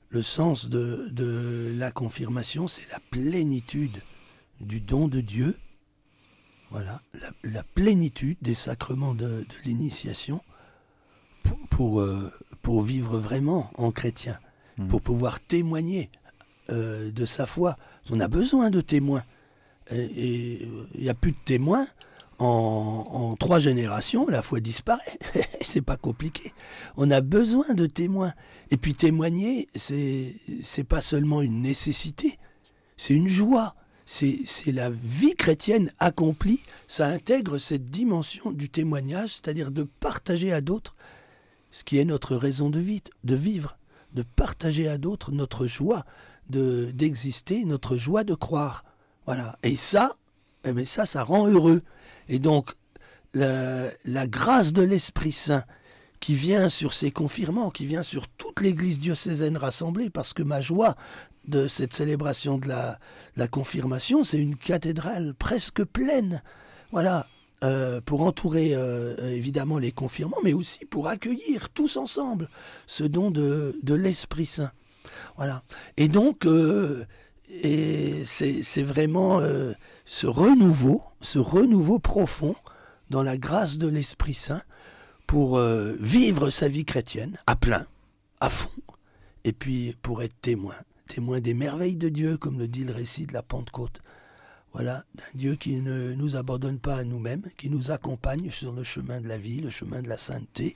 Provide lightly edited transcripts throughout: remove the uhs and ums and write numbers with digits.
Le sens de la confirmation, c'est la plénitude du don de Dieu. Voilà, la plénitude des sacrements de l'initiation pour vivre vraiment en chrétien, pour pouvoir témoigner de sa foi. On a besoin de témoins. Et il n'y a plus de témoins. En 3 générations, la foi disparaît. C'est pas compliqué. On a besoin de témoins. Et puis témoigner, c'est pas seulement une nécessité, c'est une joie. C'est la vie chrétienne accomplie. Ça intègre cette dimension du témoignage, c'est-à-dire de partager à d'autres ce qui est notre raison de vivre, de partager à d'autres notre joie d'exister, notre joie de croire. Voilà. Et ça, ça rend heureux. Et donc, la grâce de l'Esprit Saint qui vient sur ces confirmants, qui vient sur toute l'Église diocésaine rassemblée, parce que ma joie de cette célébration de la confirmation, c'est une cathédrale presque pleine. Voilà. Pour entourer évidemment les confirmants, mais aussi pour accueillir tous ensemble ce don de l'Esprit Saint. Voilà. Et donc, c'est vraiment ce renouveau profond dans la grâce de l'Esprit Saint pour vivre sa vie chrétienne à plein, à fond, et puis pour être témoin des merveilles de Dieu, comme le dit le récit de la Pentecôte. Voilà, d'un Dieu qui ne nous abandonne pas à nous-mêmes, qui nous accompagne sur le chemin de la vie, le chemin de la sainteté,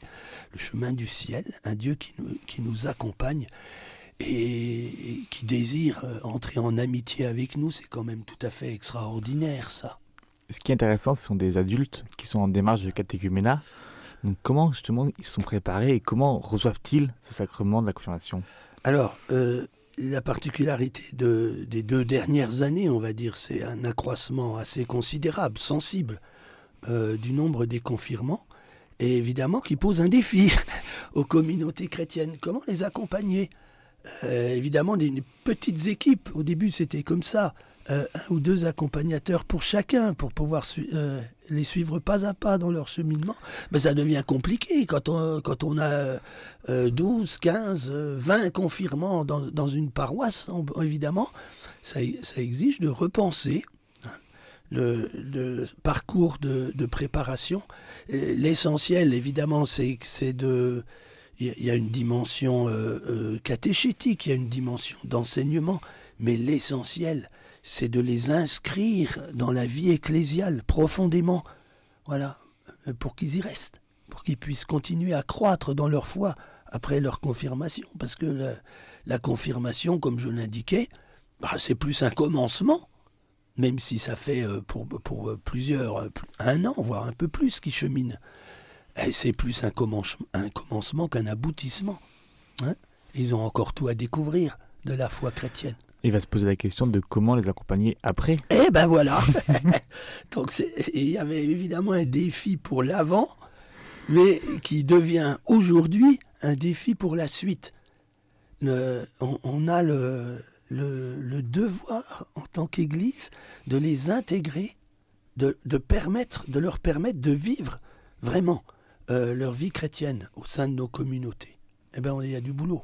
le chemin du ciel, un Dieu qui nous accompagne et qui désire entrer en amitié avec nous. C'est quand même tout à fait extraordinaire, ça. Ce qui est intéressant, ce sont des adultes qui sont en démarche de catéchuménat. Donc comment justement ils sont préparés et comment reçoivent-ils ce sacrement de la confirmation? Alors, la particularité des 2 dernières années, on va dire, c'est un accroissement assez considérable, sensible, du nombre des confirmants, et évidemment qui pose un défi aux communautés chrétiennes. Comment les accompagner? Évidemment, des petites équipes, au début c'était comme ça, 1 ou 2 accompagnateurs pour chacun, pour pouvoir les suivre pas à pas dans leur cheminement. Mais ça devient compliqué quand on a 12, 15, 20 confirmants dans une paroisse. Évidemment, ça exige de repenser le parcours de préparation. L'essentiel, évidemment, c'est de... Il y a une dimension catéchétique, il y a une dimension d'enseignement, mais l'essentiel, c'est de les inscrire dans la vie ecclésiale profondément, voilà, pour qu'ils y restent, pour qu'ils puissent continuer à croître dans leur foi après leur confirmation. Parce que la confirmation, comme je l'indiquais, c'est plus un commencement, même si ça fait pour plusieurs, 1 an, voire un peu plus, qu'ils cheminent. C'est plus un commencement qu'un aboutissement. Hein? Ils ont encore tout à découvrir de la foi chrétienne. Il va se poser la question de comment les accompagner après. Eh ben voilà. Donc il y avait évidemment un défi pour l'avant, mais qui devient aujourd'hui un défi pour la suite. On a le devoir en tant qu'Église de les intégrer, de leur permettre de vivre vraiment leur vie chrétienne au sein de nos communautés. Eh bien, il y a du boulot.